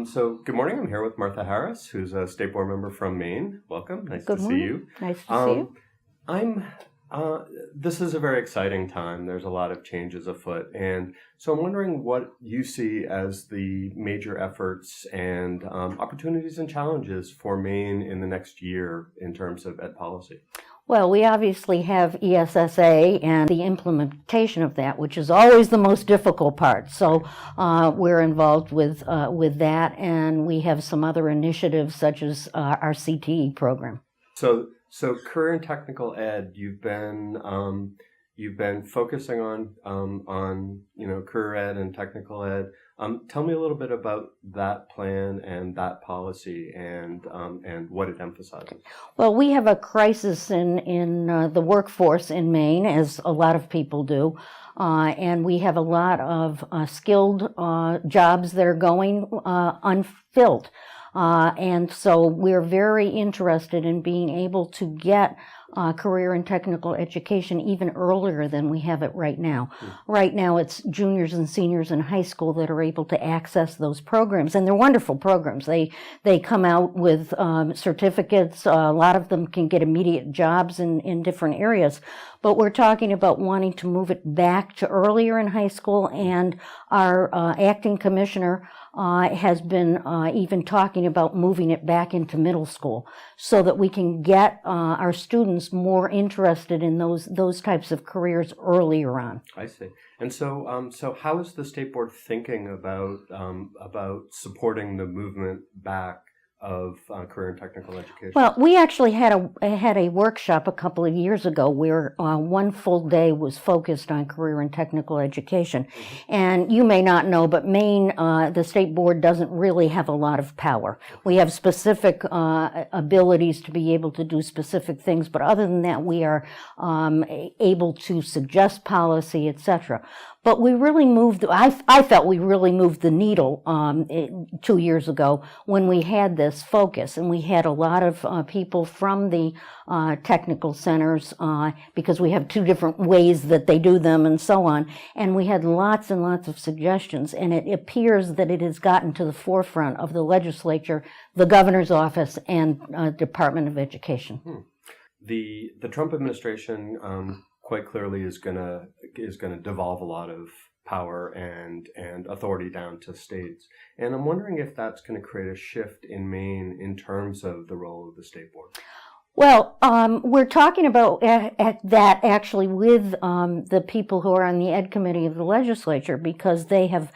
So good morning. I'm here with Martha Harris, who's a state board member from Maine. Welcome. Nice to see you. Nice to see you. This is a very exciting time. There's a lot of changes afoot. And so I'm wondering what you see as the major efforts and opportunities and challenges for Maine in the next year in terms of ed policy. Well, we obviously have ESSA and the implementation of that, which is always the most difficult part. So we're involved with that, and we have some other initiatives such as our CTE program. So career and technical ed, you've been focusing on career ed and technical ed. Tell me a little bit about that plan and that policy and what it emphasizes. Well, we have a crisis in the workforce in Maine, as a lot of people do, and we have a lot of skilled jobs that are going unfilled. And so we're very interested in being able to get career and technical education even earlier than we have it right now. Right now it's juniors and seniors in high school that are able to access those programs, and they're wonderful programs. They come out with certificates. A lot of them can get immediate jobs in different areas. But we're talking about wanting to move it back to earlier in high school, and our acting commissioner has been even talking about moving it back into middle school so that we can get our students more interested in those types of careers earlier on. I see. And so how is the state board thinking about supporting the movement back of career and technical education? Well, we actually had a workshop a couple of years ago where one full day was focused on career and technical education. Mm-hmm. And you may not know, but Maine, the state board doesn't really have a lot of power. We have specific abilities to be able to do specific things, but other than that, we are able to suggest policy, etc. But we really I felt we really moved the needle 2 years ago when we had this focus, and we had a lot of people from the technical centers because we have two different ways that they do them and so on, and we had lots and lots of suggestions, and it appears that it has gotten to the forefront of the legislature, the governor's office, and Department of Education. The Trump administration quite clearly is gonna devolve a lot of power and authority down to states. And I'm wondering if that's going to create a shift in Maine in terms of the role of the state board. Well, we're talking about that actually with the people who are on the Ed Committee of the legislature, because they have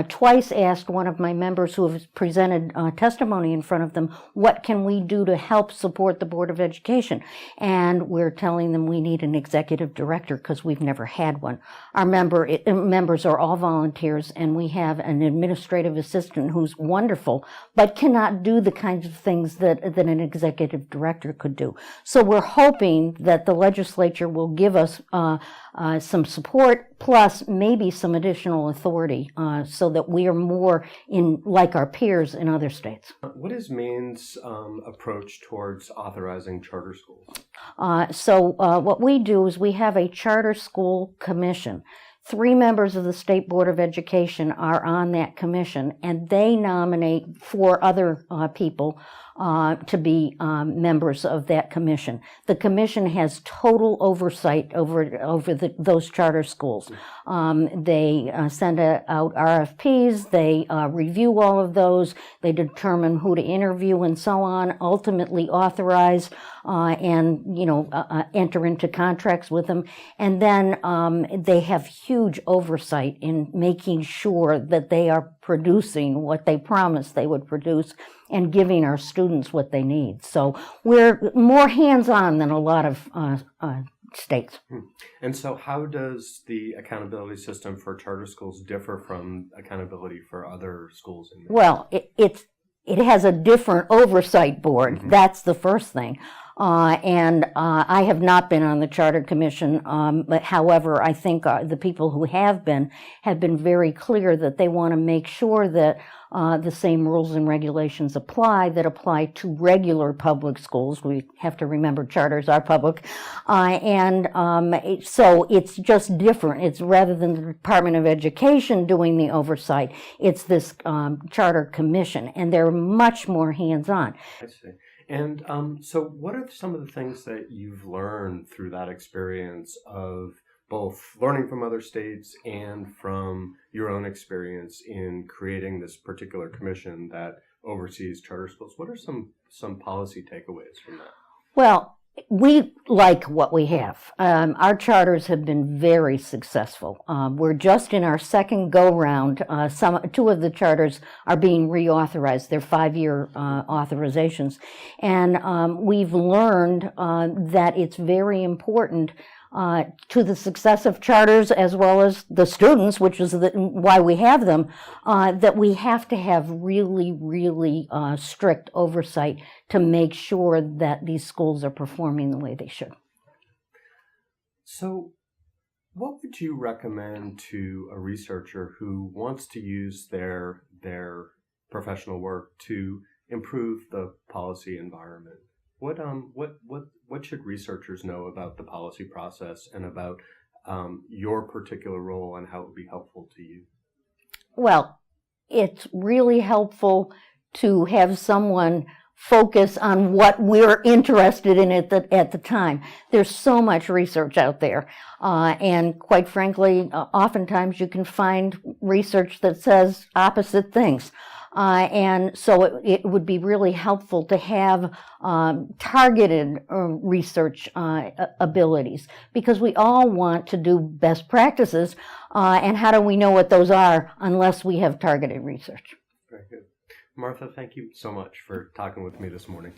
twice asked one of my members who have presented testimony in front of them, what can we do to help support the Board of Education? And we're telling them we need an executive director because we've never had one. Our members are all volunteers, and we have an administrative assistant who's wonderful, but cannot do the kinds of things that an executive director could do. So we're hoping that the legislature will give us some support, plus maybe some additional authority, so that we are more like our peers in other states. What is Maine's approach towards authorizing charter schools? What we do is we have a charter school commission. 3 members of the State Board of Education are on that commission, and they nominate 4 other people to be members of that commission. The commission has total oversight over those charter schools. They send out RFPs, they review all of those, they determine who to interview and so on, ultimately authorize and enter into contracts with them. And then they have huge oversight in making sure that they are producing what they promised they would produce and giving our students what they need. So we're more hands-on than a lot of states. And so how does the accountability system for charter schools differ from accountability for other schools in Maine? Well, it has a different oversight board. Mm-hmm. That's the first thing. And I have not been on the Charter Commission, but however, I think the people who have been very clear that they want to make sure that the same rules and regulations that apply to regular public schools. We have to remember charters are public. So it's just different. It's rather than the Department of Education doing the oversight, it's this charter commission, and they're much more hands-on. I see. And so what are some of the things that you've learned through that experience of both learning from other states and from your own experience in creating this particular commission that oversees charter schools? What are some policy takeaways from that? Well, we like what we have. Our charters have been very successful. We're just in our second go-round. Two of the charters are being reauthorized. They're 5-year authorizations. And we've learned that it's very important to the success of charters as well as the students, which is why we have them, that we have to have really, really strict oversight to make sure that these schools are performing the way they should. So what would you recommend to a researcher who wants to use their professional work to improve the policy environment? What should researchers know about the policy process and about your particular role and how it would be helpful to you? Well, it's really helpful to have someone focus on what we're interested in at the time. There's so much research out there, and quite frankly, oftentimes you can find research that says opposite things. And so it would be really helpful to have targeted research abilities, because we all want to do best practices, and how do we know what those are unless we have targeted research? Very good. Martha, thank you so much for talking with me this morning.